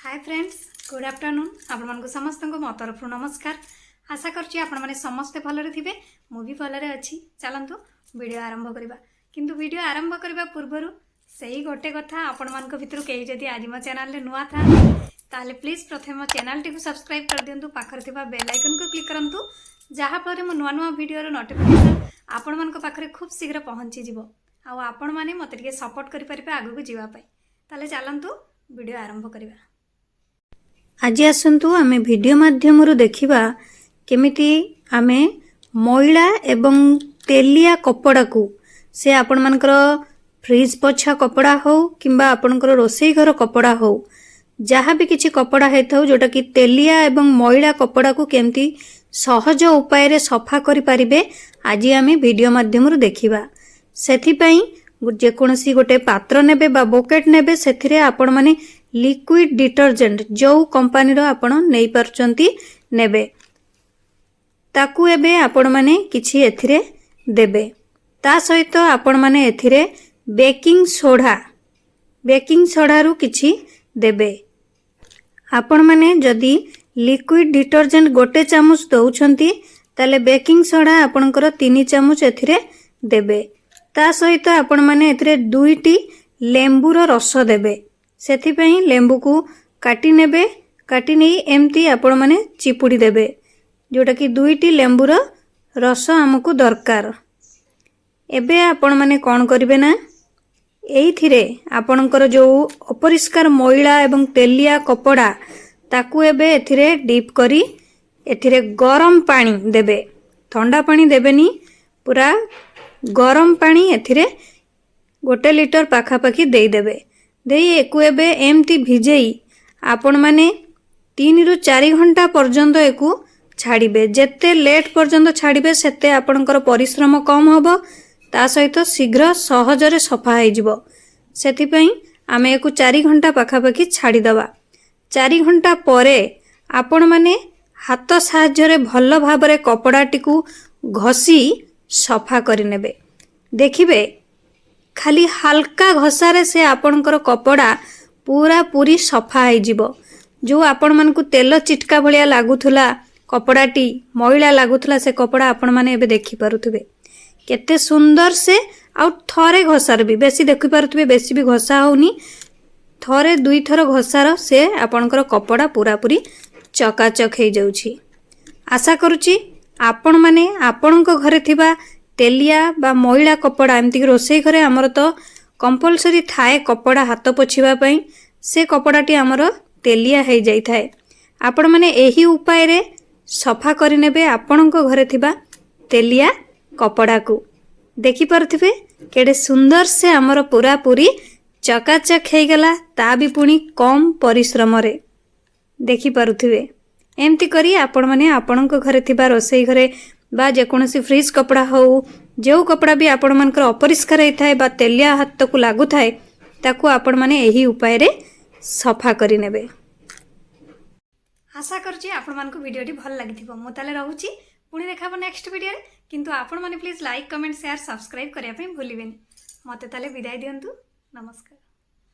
Hi friends, good afternoon. आपण समस्त मो तरफ नमस्कार। आशा करुँची आपण मैंने समस्ते भलरे थे, मुझे भलरे अच्छी। चलतु वीडियो आरंभ करवा। किंतु वीडियो आरंभ करने पूर्वर से ही गोटे कथा आपण मान भितर कई जदि आज मो चैनल नुआ था ताले प्लीज प्रथम मो चैनल टी सब्सक्राइब कर दिंतु, पाखर थिबा बेल आइकन को क्लिक करंतु, जहाँ फल मो नुआ नुआ वीडियो नोटिफिकेशन आपण मान पाखरे खूब शीघ्र पहुँची जीवो। आउ आपण माने मते टिके सपोर्ट करि परिबे आगु को जीवा पाई। ताले चलंतु वीडियो आरंभ करवा। आज आसतु आमे वीडियो माध्यम देखिबा केमिति आमे मैला एवं तेलिया कपड़ा को से आपण मानकर फ्रिज पोछा कपड़ा हो किंबा आपणकर रोसई घर कपड़ा हो, जहाँ भी किछि कपड़ा हेथाउ जोटा कि तेलिया एवं मैला कपड़ा को केमती सहज उपाय रे सफा करि परिबे आज आमे वीडियो माध्यम देखिबा। सेथि पई जेकोसी गोटे पात्र नेबे बा बकेट नेबे, सेथिरे आपण माने लिक्विड डिटर्जेंट जो कंपनी रो आपण नै परचंती नेबे, ताकू एबे आपण माने किछि एथिरे देबे। ता सहित आपण माने एथिरे बेकिंग सोडा रु किछि देबे। आपण माने जदि लिक्विड डिटर्जेंट गोटे चामच दउछंती ताले बेकिंग सोडा आपणकर 3 चामच एथिरे देबे। ता सहित आपण माने एथिरे 2टी लेंबू रो रस देबे। सेथि पई लेंबू को काटी नेबे, काटी नै एमती आपण माने चिपुड़ी देबे, जोटा कि 2टी लेंबू रो रस हमकु दरकार। एबे आपण माने कोन करिवे ना, एइथिरे आपणकर जो अपरिष्कार मैला एवं तेलिया कपड़ा ताकू एबे एथिरे डीप करी एथिरे गरम पानी देबे। ठंडा पानी देबेनी, पूरा गरम पानी एथिरे 1 लीटर पाखापाखी देई देबे। देई एकु एबे एमती भिजेई आपण माने 3 रु 4 घंटा पर्यंत एकु छाड़िबे। जेते लेट पर्यंत छाड़िबे सेते आपणकर परिश्रम कम होबो, ता सहित शीघ्र सहजरे सफा हो जिवो। सेथि पई आमे एकु 4 घंटा पाखापाखी छाड़ी दवा। 4 घंटा परे आपण माने हाथ साहाय्य भल भाबरे कपड़ाटी को घसी सफा करि नेबे। देखिबे खाली हल्का घसारे से आपणकर कपड़ा पूरा पूरी सफा हो जिवो। जो आपण मन को तेल चिटका भलिया लागुथुला कपड़ाटी मैला लागुथुला, से कपड़ा आपण माने एबे देखि पारुथबे केते सुंदर से। आ थरे घसार भी बेसी देखि पारुथबे, बेसी भी घसा होनी, थरे 2 थर घसार से आपणकर कपड़ा पूरा पूरी चकाचक हो जाउछि। आशा करूची आपण माने आपणक घरे थिबा तेलिया बा मैला कपड़ा, एमती रोसई घरे आमर तो कंपलसरी थाए कपड़ा हाथ पोछिबा पई, से कपड़ाटी आमर तेलिया हो जाई थाए। आपण माने एही उपाय रे सफा करि नेबे आपणक घरे थिबा तेलिया कपड़ा को। देखि परथिबे केडे सुंदर से आमर पूरा पूरी चकाचक हो गला, ता भी पुणी कम परिश्रम रे। देखि पारुथिबे एमती करी आपण माने आपणक घरे थिबा रोसई घरे बा जेकोसी फ्रिज कपड़ा हो, जो कपड़ा भी आपण मानकर अपरिष्कार होता है बा तेलिया हाथ को लागू थाए, ताकू आपण माने एही उपाय रे सफा करि नेबे। आशा करछि आपण मानकु वीडियोटी भल लागिथिबो। मु ताले रहूची, पुणी देखाबो नेक्स्ट वीडियो रे। किंतु आपण माने please like comment share subscribe करिया पे भूलिबेनी। मते ताले विदाय दियंतु। नमस्कार।